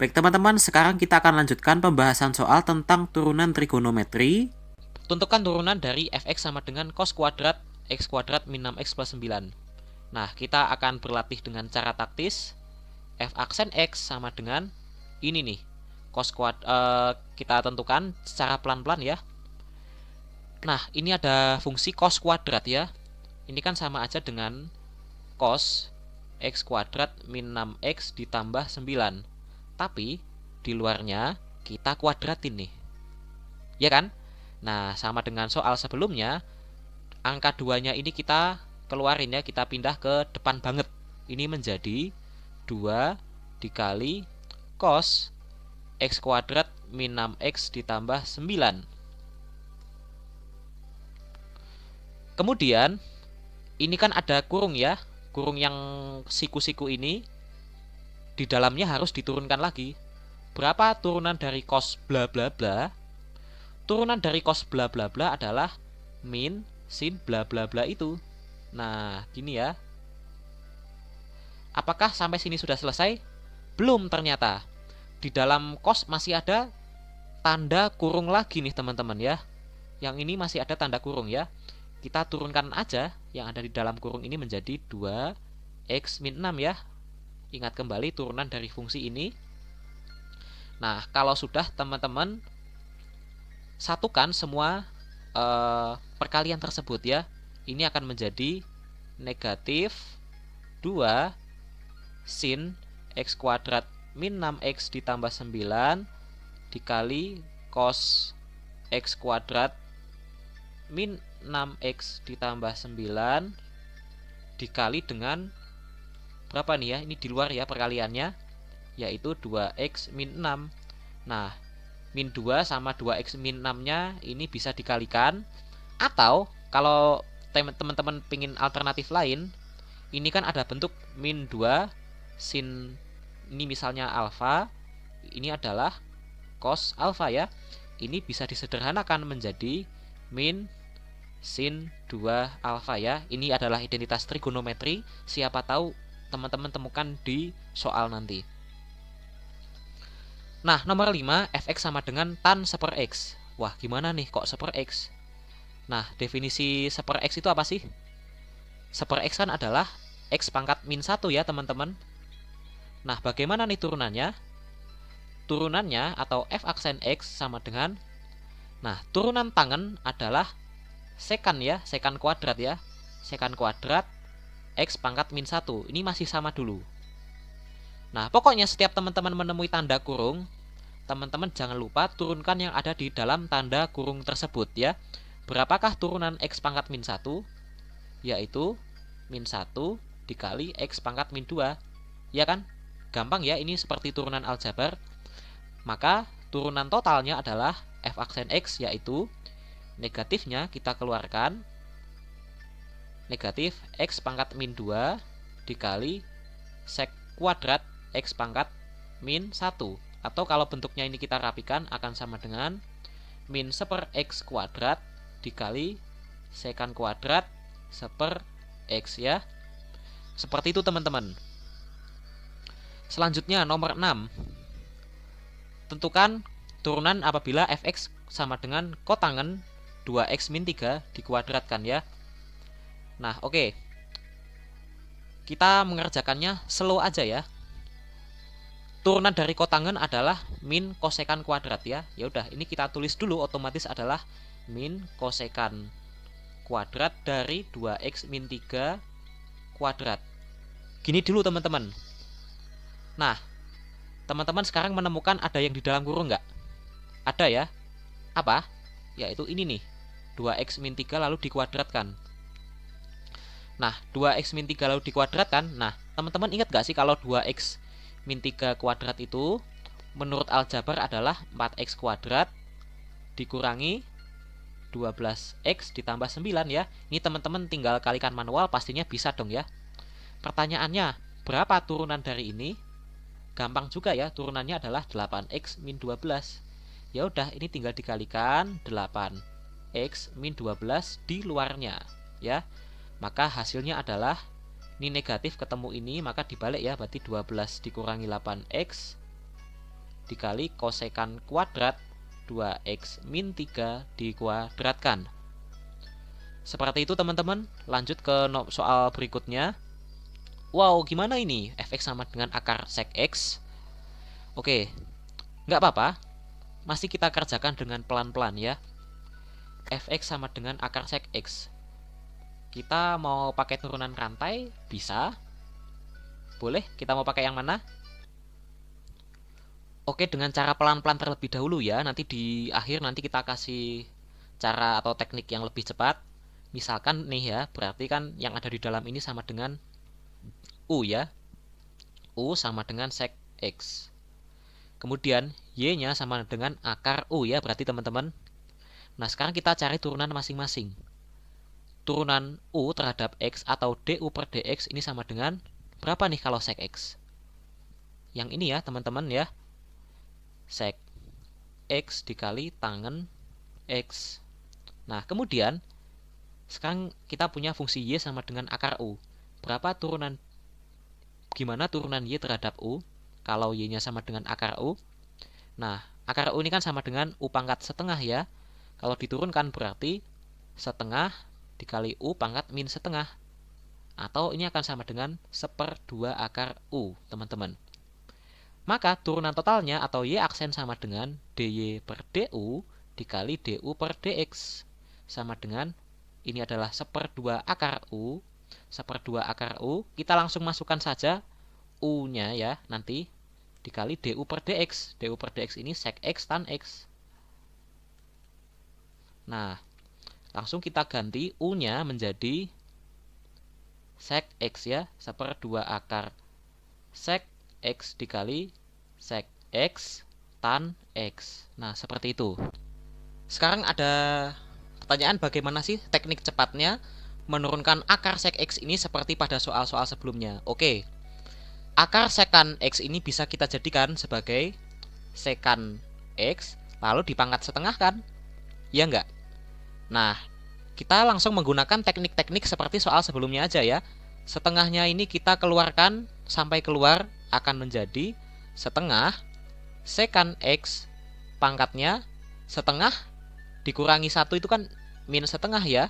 Baik teman-teman, sekarang kita akan lanjutkan pembahasan soal tentang turunan trigonometri. Tentukan turunan dari fx sama dengan cos kuadrat x kuadrat min 6x plus 9. Nah, kita akan berlatih dengan cara taktis. F aksen x sama dengan ini nih. Kita tentukan secara pelan-pelan ya. Nah, ini ada fungsi cos kuadrat ya. Ini kan sama aja dengan cos x kuadrat min 6x ditambah 9. Tapi di luarnya kita kuadratin nih. Ya kan? Nah, sama dengan soal sebelumnya, angka 2-nya ini kita keluarin ya, kita pindah ke depan banget. Ini menjadi 2 dikali cos x kuadrat min 6x ditambah 9. Kemudian, ini kan ada kurung ya. Kurung yang siku-siku ini di dalamnya harus diturunkan lagi. Berapa turunan dari cos bla bla bla? Turunan dari cos bla bla bla adalah min sin bla bla bla itu. Nah, gini ya. Apakah sampai sini sudah selesai? Belum ternyata. Di dalam cos masih ada tanda kurung lagi nih teman-teman ya. Yang ini masih ada tanda kurung ya. Kita turunkan aja yang ada di dalam kurung ini menjadi 2x min 6 ya. Ingat kembali turunan dari fungsi ini. Nah, kalau sudah teman-teman satukan semua perkalian tersebut ya. Ini akan menjadi negatif 2 sin x kuadrat min 6x ditambah 9 dikali cos x kuadrat min 6x ditambah 9 dikali dengan berapa nih ya, ini di luar ya perkaliannya, yaitu 2x min 6. Nah, min 2 sama 2x min 6 nya ini bisa dikalikan. Atau kalau teman-teman pingin alternatif lain, ini kan ada bentuk min 2 sin, ini misalnya alfa, ini adalah cos alfa ya. Ini bisa disederhanakan menjadi min sin 2 alfa ya. Ini adalah identitas trigonometri, siapa tahu teman-teman temukan di soal nanti. Nah, nomor 5, fx sama dengan tan seper x. Wah, gimana nih kok seper x? Nah, definisi seper x itu apa sih? Seper x kan adalah x pangkat min 1 ya teman-teman. Nah, bagaimana nih turunannya? Turunannya atau f aksen x sama dengan, nah, turunan tangen adalah sekan ya, sekan kuadrat ya. Sekan kuadrat x pangkat min 1. Ini masih sama dulu. Nah, pokoknya setiap teman-teman menemui tanda kurung, teman-teman jangan lupa turunkan yang ada di dalam tanda kurung tersebut ya. Berapakah turunan x pangkat min 1? Yaitu min 1 dikali x pangkat min 2. Ya kan? Gampang ya, ini seperti turunan aljabar. Maka turunan totalnya adalah f aksen x, yaitu negatifnya kita keluarkan, negatif x pangkat min 2 dikali sek kuadrat x pangkat min 1. Atau kalau bentuknya ini kita rapikan akan sama dengan min seper x kuadrat dikali sekan kuadrat seper x ya. Seperti itu teman-teman. Selanjutnya nomor 6. Tentukan turunan apabila fx sama dengan kotangen 2x min 3 dikuadratkan ya. Nah, oke. Kita mengerjakannya slow aja ya. Turunan dari kotangen adalah min kosekan kuadrat ya. Ya udah, ini kita tulis dulu, otomatis adalah min kosekan kuadrat dari 2x min 3 kuadrat. Gini dulu teman-teman. Nah, teman-teman sekarang menemukan ada yang di dalam kurung nggak? Ada ya. Apa? Yaitu ini nih, 2x min 3 lalu dikuadratkan. Nah, 2x min 3 lalu dikuadratkan. Nah, teman-teman ingat gak sih kalau 2x min 3 kuadrat itu menurut aljabar adalah 4x kuadrat dikurangi 12x ditambah 9 ya. Ini teman-teman tinggal kalikan manual, pastinya bisa dong ya. Pertanyaannya, berapa turunan dari ini? Gampang juga ya, turunannya adalah 8x min 12. Ya udah, ini tinggal dikalikan 8x min 12 di luarnya ya. Maka hasilnya adalah ini negatif ketemu ini, maka dibalik ya, berarti 12 dikurangi 8x dikali kosekan kuadrat 2x min 3 dikuadratkan. Seperti itu teman-teman. Lanjut ke soal berikutnya. Wow, gimana ini? Fx sama dengan akar sek x. Oke, nggak apa-apa. Masih kita kerjakan dengan pelan-pelan ya. Fx sama dengan akar sek x. Kita mau pakai turunan rantai? Bisa. Boleh, kita mau pakai yang mana? Oke, dengan cara pelan-pelan terlebih dahulu ya. Nanti di akhir nanti kita kasih cara atau teknik yang lebih cepat. Misalkan nih ya, berarti kan yang ada di dalam ini sama dengan U ya. U sama dengan sek X. Kemudian Y-nya sama dengan akar U ya, berarti teman-teman. Nah, sekarang kita cari turunan masing-masing. Turunan U terhadap X atau DU per DX ini sama dengan berapa nih kalau sek X? Yang ini ya, teman-teman ya. Sek X dikali tangen X. Nah, kemudian sekarang kita punya fungsi Y sama dengan akar U. Berapa turunan? Gimana turunan Y terhadap U? Kalau Y-nya sama dengan akar U. Nah, akar U ini kan sama dengan U pangkat setengah ya. Kalau diturunkan berarti setengah dikali U pangkat min setengah. Atau ini akan sama dengan 1/2 akar U, teman-teman. Maka turunan totalnya atau Y aksen sama dengan DY per DU dikali DU per DX. Sama dengan ini adalah 1/2 akar U. 1/2 akar U. Kita langsung masukkan saja U-nya ya nanti dikali DU per DX. DU per DX ini sek X tan X. Nah, langsung kita ganti U-nya menjadi sek X ya. 1/2 akar sek X dikali sek X tan X. Nah, seperti itu. Sekarang ada pertanyaan, bagaimana sih teknik cepatnya menurunkan akar sek X ini seperti pada soal-soal sebelumnya. Oke, akar sekan X ini bisa kita jadikan sebagai sekan X lalu dipangkat setengah kan? Ya enggak? Nah, kita langsung menggunakan teknik-teknik seperti soal sebelumnya aja ya. Setengahnya ini kita keluarkan sampai keluar akan menjadi setengah sekan X pangkatnya setengah dikurangi 1 itu kan min setengah ya.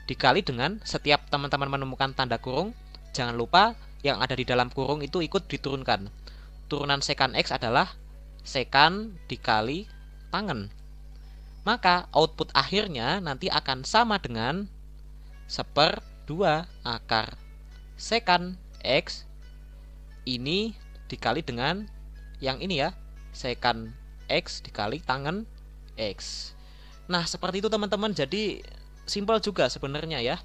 Dikali dengan setiap teman-teman menemukan tanda kurung, jangan lupa yang ada di dalam kurung itu ikut diturunkan. Turunan sekan X adalah sekan dikali tangen. Maka output akhirnya nanti akan sama dengan 1/2 akar sekan X ini dikali dengan yang ini ya, sekan X dikali tangen X. Nah, seperti itu teman-teman. Jadi simpel juga sebenarnya ya.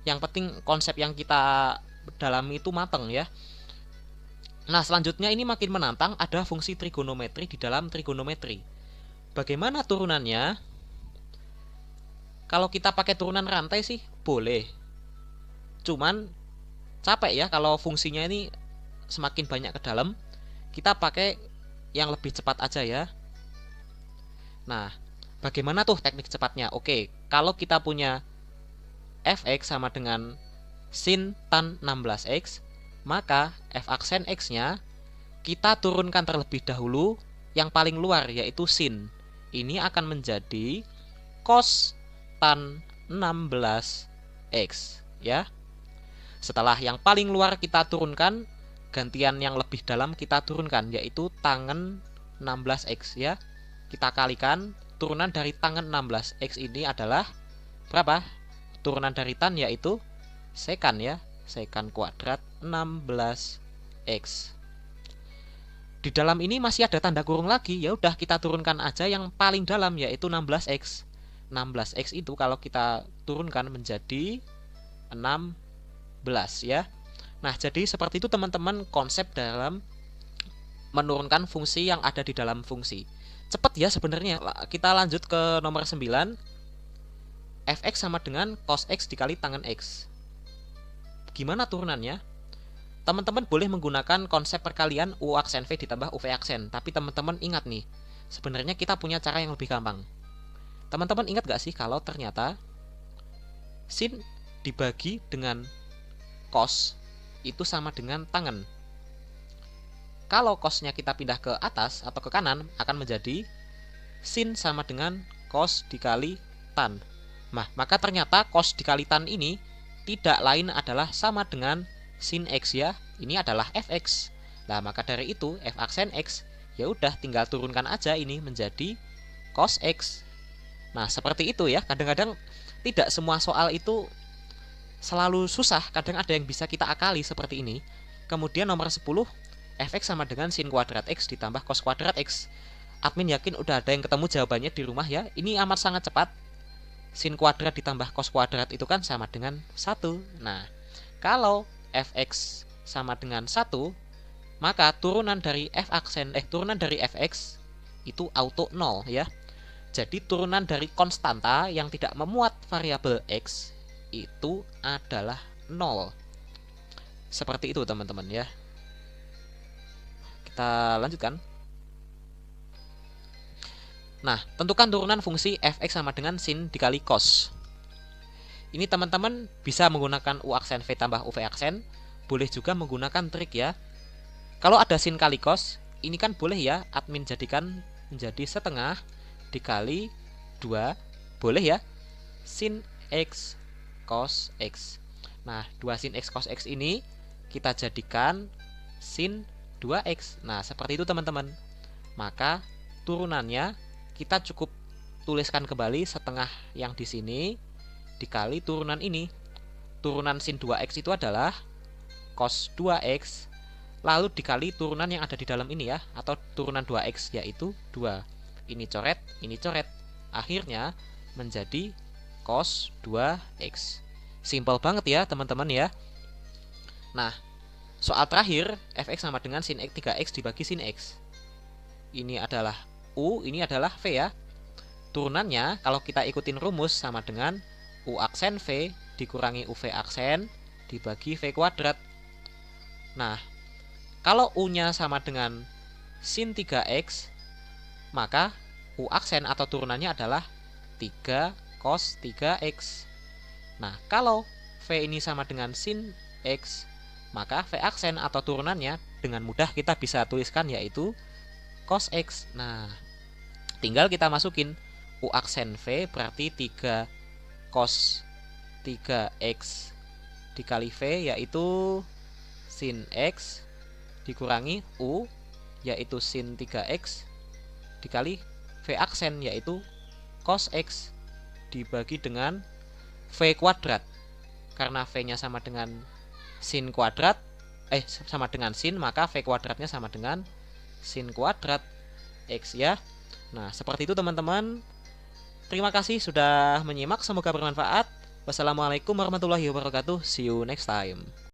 Yang penting konsep yang kita dalami itu matang ya. Nah, selanjutnya ini makin menantang, ada fungsi trigonometri di dalam trigonometri. Bagaimana turunannya? Kalau kita pakai turunan rantai sih boleh. Cuman capek ya kalau fungsinya ini semakin banyak ke dalam. Kita pakai yang lebih cepat aja ya. Nah, bagaimana tuh teknik cepatnya? Oke, kalau kita punya fx sama dengan sin tan 16x, maka f aksen x-nya kita turunkan terlebih dahulu yang paling luar yaitu sin. Ini akan menjadi cos tan 16x ya. Setelah yang paling luar kita turunkan, gantian yang lebih dalam kita turunkan yaitu tangen 16x ya. Kita kalikan, turunan dari tangen 16x ini adalah berapa? Turunan dari tan yaitu sekan ya, sekan kuadrat 16x. Di dalam ini masih ada tanda kurung lagi, ya udah kita turunkan aja yang paling dalam yaitu 16x. 16x itu kalau kita turunkan menjadi 16 ya. Nah, jadi seperti itu teman-teman konsep dalam menurunkan fungsi yang ada di dalam fungsi. Cepat ya sebenarnya. Kita lanjut ke nomor 9. Fx sama dengan cos x dikali tangen x. Gimana turunannya? Teman-teman boleh menggunakan konsep perkalian U aksen V ditambah UV aksen. Tapi teman-teman ingat nih, sebenarnya kita punya cara yang lebih gampang. Teman-teman ingat gak sih kalau ternyata sin dibagi dengan cos itu sama dengan tangen. Kalau cosnya kita pindah ke atas atau ke kanan akan menjadi sin sama dengan cos dikali tan. Nah, maka ternyata cos dikali tan ini tidak lain adalah sama dengan sin x ya. Ini adalah fx. Nah, maka dari itu f aksen x ya udah tinggal turunkan aja ini menjadi cos x. Nah, seperti itu ya. Kadang-kadang tidak semua soal itu selalu susah, kadang ada yang bisa kita akali seperti ini. Kemudian nomor 10, fx sama dengan sin kuadrat x ditambah cos kuadrat x. Admin yakin udah ada yang ketemu jawabannya di rumah ya. Ini amat sangat cepat. Sin kuadrat ditambah cos kuadrat itu kan sama dengan 1. Nah, kalau fx sama dengan 1, maka turunan dari fx itu auto 0 ya. Jadi turunan dari konstanta yang tidak memuat variabel x itu adalah 0. Seperti itu teman-teman ya. Kita lanjutkan. Nah, tentukan turunan fungsi fx sama dengan sin dikali cos. Ini teman-teman bisa menggunakan u aksen v tambah uv aksen. Boleh juga menggunakan trik ya. Kalau ada sin kali cos, ini kan boleh ya admin jadikan menjadi setengah dikali 2. Boleh ya. Sin x cos x. Nah, 2 sin x cos x ini kita jadikan sin 2x. Nah, seperti itu teman-teman. Maka turunannya kita cukup tuliskan kembali setengah yang di sini dikali turunan ini. Turunan sin 2x itu adalah cos 2x lalu dikali turunan yang ada di dalam ini ya, atau turunan 2x yaitu 2. Ini coret, ini coret. Akhirnya menjadi cos 2x. Simpel banget ya teman-teman ya. Nah, soal terakhir fx sama dengan sin 3x dibagi sin x. Ini adalah u, ini adalah v ya. Turunannya kalau kita ikutin rumus sama dengan u aksen v dikurangi uv aksen dibagi v kuadrat. Nah, kalau u-nya sama dengan sin 3x, maka u aksen atau turunannya adalah 3 cos 3x. Nah, kalau v ini sama dengan sin x, maka v aksen atau turunannya dengan mudah kita bisa tuliskan yaitu cos x. Nah, tinggal kita masukin u aksen v berarti 3 cos 3x dikali v yaitu sin x dikurangi u yaitu sin 3x dikali v aksen yaitu cos x dibagi dengan v kuadrat. Karena v-nya sama dengan sin kuadrat, sama dengan sin, maka v kuadratnya sama dengan sin kuadrat x ya. Nah, seperti itu teman-teman. Terima kasih sudah menyimak, semoga bermanfaat. Wassalamualaikum warahmatullahi wabarakatuh. See you next time.